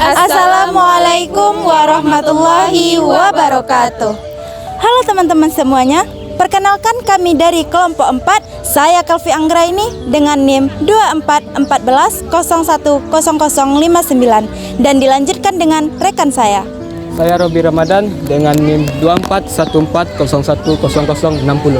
Assalamualaikum warahmatullahi wabarakatuh. Halo teman-teman semuanya, perkenalkan kami dari kelompok 4. Saya Kalvi Anggraini dengan NIM 2414010059 dan dilanjutkan dengan rekan saya. Saya Robi Ramadan dengan NIM 2414010060.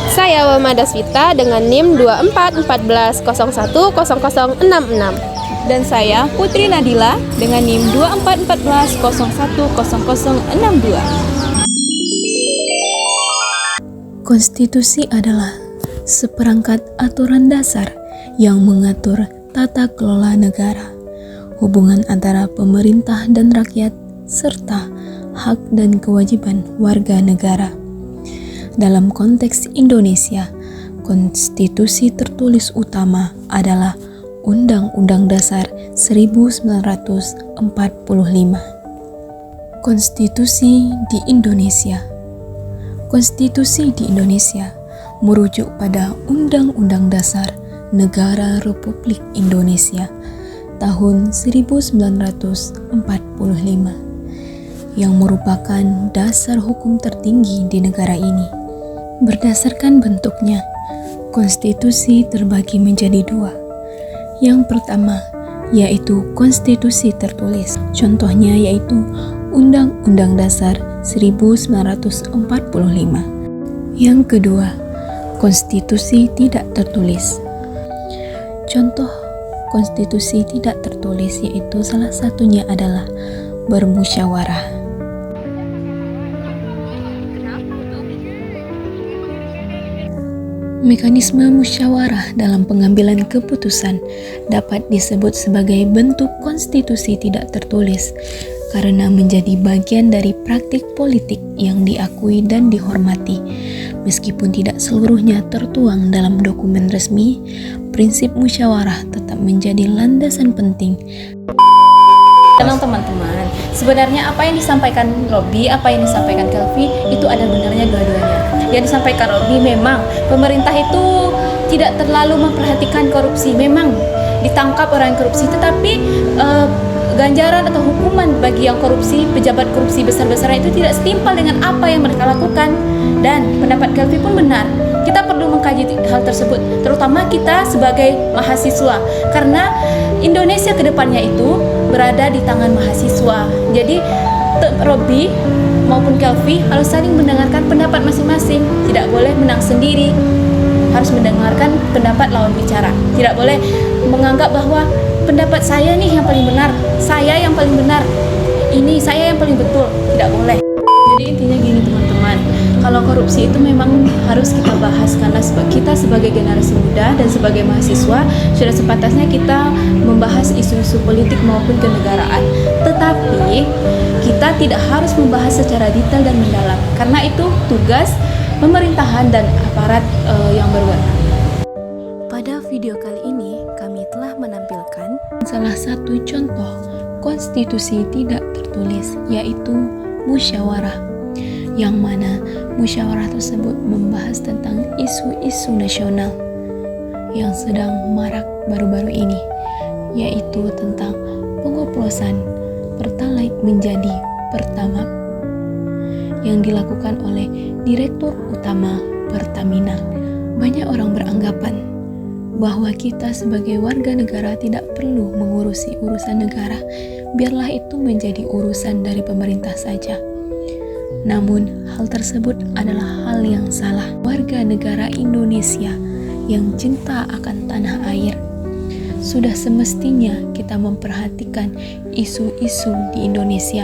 Saya Wama Daswita dengan NIM 2414010066. Dan saya Putri Nadila dengan NIM 2414010062. Konstitusi adalah seperangkat aturan dasar yang mengatur tata kelola negara, hubungan antara pemerintah dan rakyat, serta hak dan kewajiban warga negara. Dalam konteks Indonesia, konstitusi tertulis utama adalah Undang-Undang Dasar 1945. Konstitusi di Indonesia. Konstitusi di Indonesia merujuk pada Undang-Undang Dasar Negara Republik Indonesia tahun 1945 yang merupakan dasar hukum tertinggi di negara ini. Berdasarkan bentuknya, konstitusi terbagi menjadi dua. Yang pertama, yaitu konstitusi tertulis. Contohnya yaitu Undang-Undang Dasar 1945. Yang kedua, konstitusi tidak tertulis. Contoh konstitusi tidak tertulis yaitu salah satunya adalah bermusyawarah. Mekanisme musyawarah dalam pengambilan keputusan dapat disebut sebagai bentuk konstitusi tidak tertulis karena menjadi bagian dari praktik politik yang diakui dan dihormati. Meskipun tidak seluruhnya tertuang dalam dokumen resmi, prinsip musyawarah tetap menjadi landasan penting. Tenang teman-teman, sebenarnya apa yang disampaikan Robi, apa yang disampaikan Kalvi itu ada benarnya dua-duanya. Yang disampaikan Robi, memang pemerintah itu tidak terlalu memperhatikan korupsi. Memang ditangkap orang yang korupsi, tetapi ganjaran atau hukuman bagi yang korupsi, pejabat korupsi besar-besaran itu tidak setimpal dengan apa yang mereka lakukan. Dan pendapat Kalvi pun benar. Kita perlu mengkaji hal tersebut, terutama kita sebagai mahasiswa, karena Indonesia kedepannya itu berada di tangan mahasiswa. Jadi Robi maupun Kalvi harus saling mendengarkan pendapat masing-masing. Tidak boleh menang sendiri, harus mendengarkan pendapat lawan bicara. Tidak boleh menganggap bahwa pendapat saya nih yang paling benar, saya yang paling benar, ini saya yang paling betul. Tidak boleh. Jadi intinya gini teman-teman, kalau korupsi itu memang harus kita bahas karena kita sebagai generasi muda dan sebagai mahasiswa sudah sepantasnya kita membahas isu-isu politik maupun kenegaraan. Tetapi kita tidak harus membahas secara detail dan mendalam karena itu tugas pemerintahan dan aparat yang berwenang. Pada video kali ini kami telah menampilkan salah satu contoh konstitusi tidak tertulis yaitu musyawarah, yang mana musyawarah tersebut membahas tentang isu-isu nasional yang sedang marak baru-baru ini, yaitu tentang pengoplosan Pertalite menjadi Pertamax yang dilakukan oleh Direktur Utama Pertamina. Banyak orang beranggapan bahwa kita sebagai warga negara tidak perlu mengurusi urusan negara, biarlah itu menjadi urusan dari pemerintah saja. Namun, hal tersebut adalah hal yang salah. Warga negara Indonesia yang cinta akan tanah air, sudah semestinya kita memperhatikan isu-isu di Indonesia